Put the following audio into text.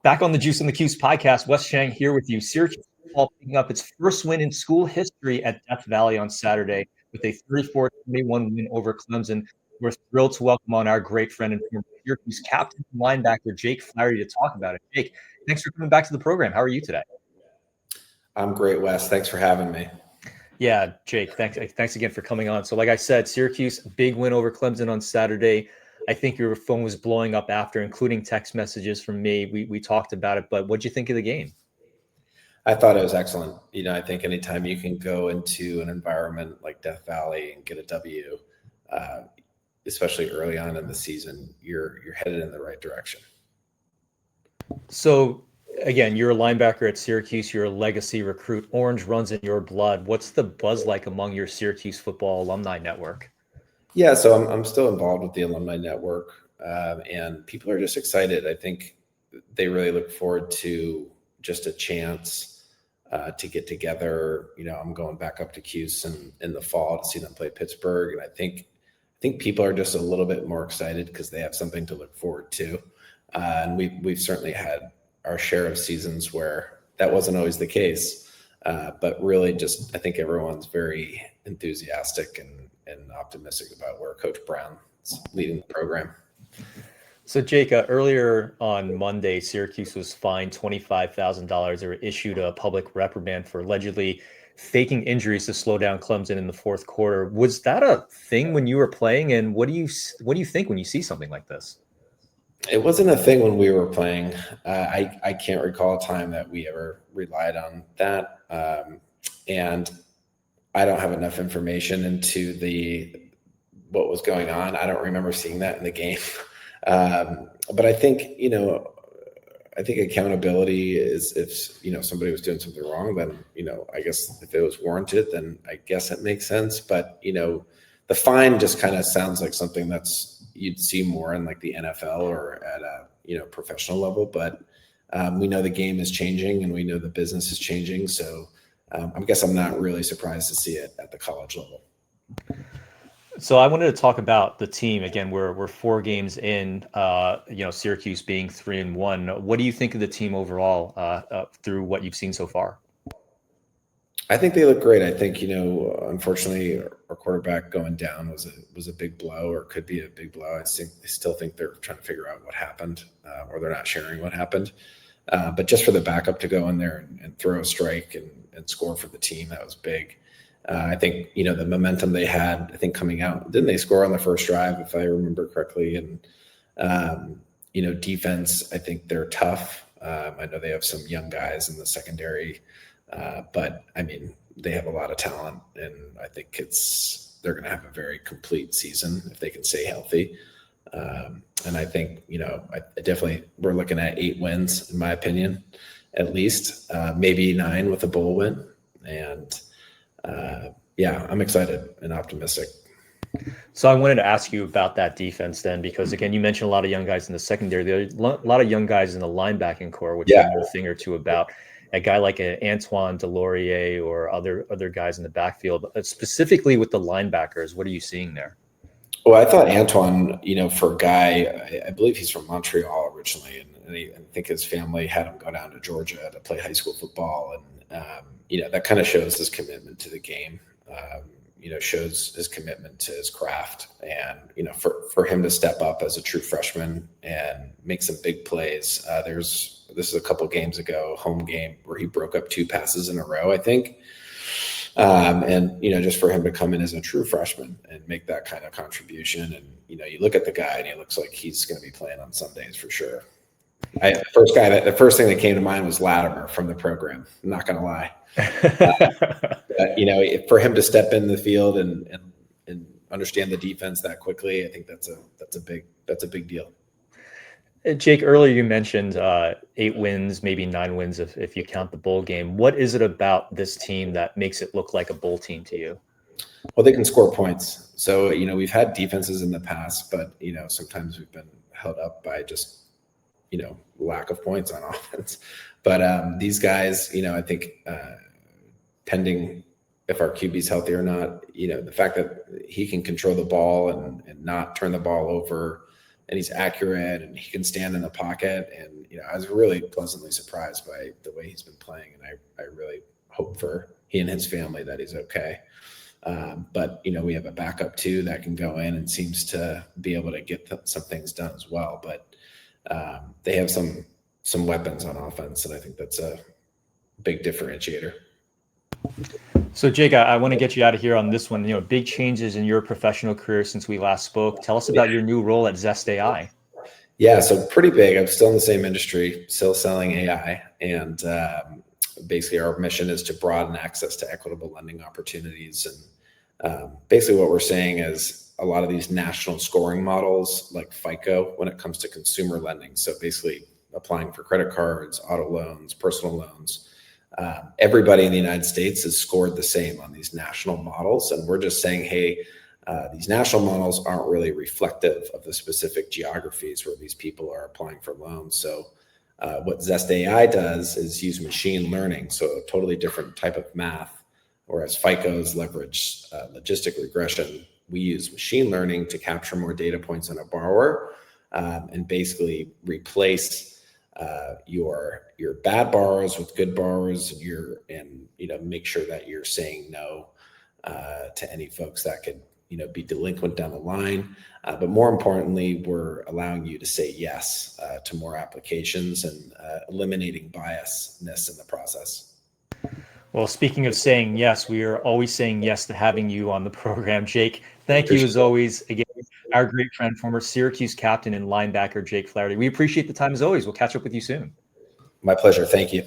Back on the Juice and the Cuse podcast, Wes Chang here with you. Syracuse football picking up its first win in school history at Death Valley on Saturday with a 34-21 win over Clemson. We're thrilled to welcome on our great friend and former Syracuse captain and linebacker, Jake Flaherty, to talk about it. Jake, thanks for coming back to the program. How are you today? I'm great, Wes. Thanks for having me. Yeah, Jake, thanks again for coming on. So like I said, Syracuse, big win over Clemson on Saturday. I think your phone was blowing up after, including text messages from me. We talked about it, but what'd you think of the game? I thought it was excellent. I think anytime you can go into an environment like Death Valley and get a W, especially early on in the season, you're headed in the right direction. So again, you're a linebacker at Syracuse. You're a legacy recruit. Orange runs in your blood. What's the buzz like among your Syracuse football alumni network? Yeah, so I'm still involved with the alumni network, and people are just excited. I think they really look forward to just a chance to get together. I'm going back up to Cuse in the fall to see them play Pittsburgh, and I think people are just a little bit more excited because they have something to look forward to. And we've certainly had our share of seasons where that wasn't always the case, but really just I think everyone's very enthusiastic and optimistic about where Coach Brown is leading the program. So, Jake, earlier on Monday, Syracuse was fined $25,000 or issued a public reprimand for allegedly faking injuries to slow down Clemson in the fourth quarter. Was that a thing when you were playing? And what do you think when you see something like this? It wasn't a thing when we were playing. I can't recall a time that we ever relied on that. And I don't have enough information into what was going on. I don't remember seeing that in the game. But I think, I think accountability is if, somebody was doing something wrong, then, I guess if it was warranted, then I guess it makes sense. But, the fine just kind of sounds like something you'd see more in like the NFL or at a, professional level. But we know the game is changing and we know the business is changing. So I guess I'm not really surprised to see it at the college level. So I wanted to talk about the team again. We're 4 games in. Syracuse being 3-1. What do you think of the team overall through what you've seen so far? I think they look great. I think unfortunately, our quarterback going down was a big blow, or could be a big blow. I still think they're trying to figure out what happened, or they're not sharing what happened. But just for the backup to go in there and throw a strike and score for the team, that was big. I think, the momentum they had, I think coming out, didn't they score on the first drive, if I remember correctly? And, defense, I think they're tough. I know they have some young guys in the secondary, but I mean, they have a lot of talent, and I think they're going to have a very complete season if they can stay healthy. And I think, I definitely, we're looking at 8 wins, in my opinion, at least, maybe 9 with a bowl win. And, I'm excited and optimistic. So I wanted to ask you about that defense then, because again, you mentioned a lot of young guys in the secondary. There's a lot of young guys in the linebacking core, which I know a thing or two about. A guy like Antoine Delorier or other guys in the backfield, specifically with the linebackers. What are you seeing there? Well, I thought Antoine, for a guy, I Bleav he's from Montreal originally, and I think his family had him go down to Georgia to play high school football, and that kind of shows his commitment to the game. Shows his commitment to his craft, and for him to step up as a true freshman and make some big plays. This is a couple games ago, home game, where he broke up 2 passes in a row, I think. And just for him to come in as a true freshman and make that kind of contribution, and you look at the guy and he looks like he's going to be playing on Sundays for sure. The first thing that came to mind was Latimer from the program. I'm not going to lie. For him to step in the field and understand the defense that quickly, I think that's a big deal. Jake, earlier you mentioned 8 wins, maybe 9 wins if you count the bowl game. What is it about this team that makes it look like a bowl team to you? Well, they can score points. So, we've had defenses in the past, but, sometimes we've been held up by just, lack of points on offense. But these guys, I think pending if our QB's healthy or not. The fact that he can control the ball and not turn the ball over, and he's accurate and he can stand in the pocket. And, I was really pleasantly surprised by the way he's been playing. And I really hope for he and his family that he's okay. But we have a backup too that can go in and seems to be able to get some things done as well. But they have some weapons on offense, and I think that's a big differentiator. So Jake, I want to get you out of here on this one. Big changes in your professional career since we last spoke. Tell us about your new role at Zest AI. Yeah, so pretty big. I'm still in the same industry, still selling AI, and basically our mission is to broaden access to equitable lending opportunities. And basically what we're saying is a lot of these national scoring models like FICO when it comes to consumer lending. So basically applying for credit cards, auto loans, personal loans. Everybody in the United States is scored the same on these national models. And we're just saying, hey, these national models aren't really reflective of the specific geographies where these people are applying for loans. So what Zest AI does is use machine learning, so a totally different type of math. Whereas FICOs leverage logistic regression, we use machine learning to capture more data points on a borrower and basically replace your bad borrowers with good borrowers, and make sure that you're saying no to any folks that could be delinquent down the line. But more importantly, we're allowing you to say yes to more applications and eliminating biasness in the process. Well, speaking of saying yes, we are always saying yes to having you on the program, Jake. Thank you as always. Again, our great friend, former Syracuse captain and linebacker, Jake Flaherty. We appreciate the time as always. We'll catch up with you soon. My pleasure. Thank you.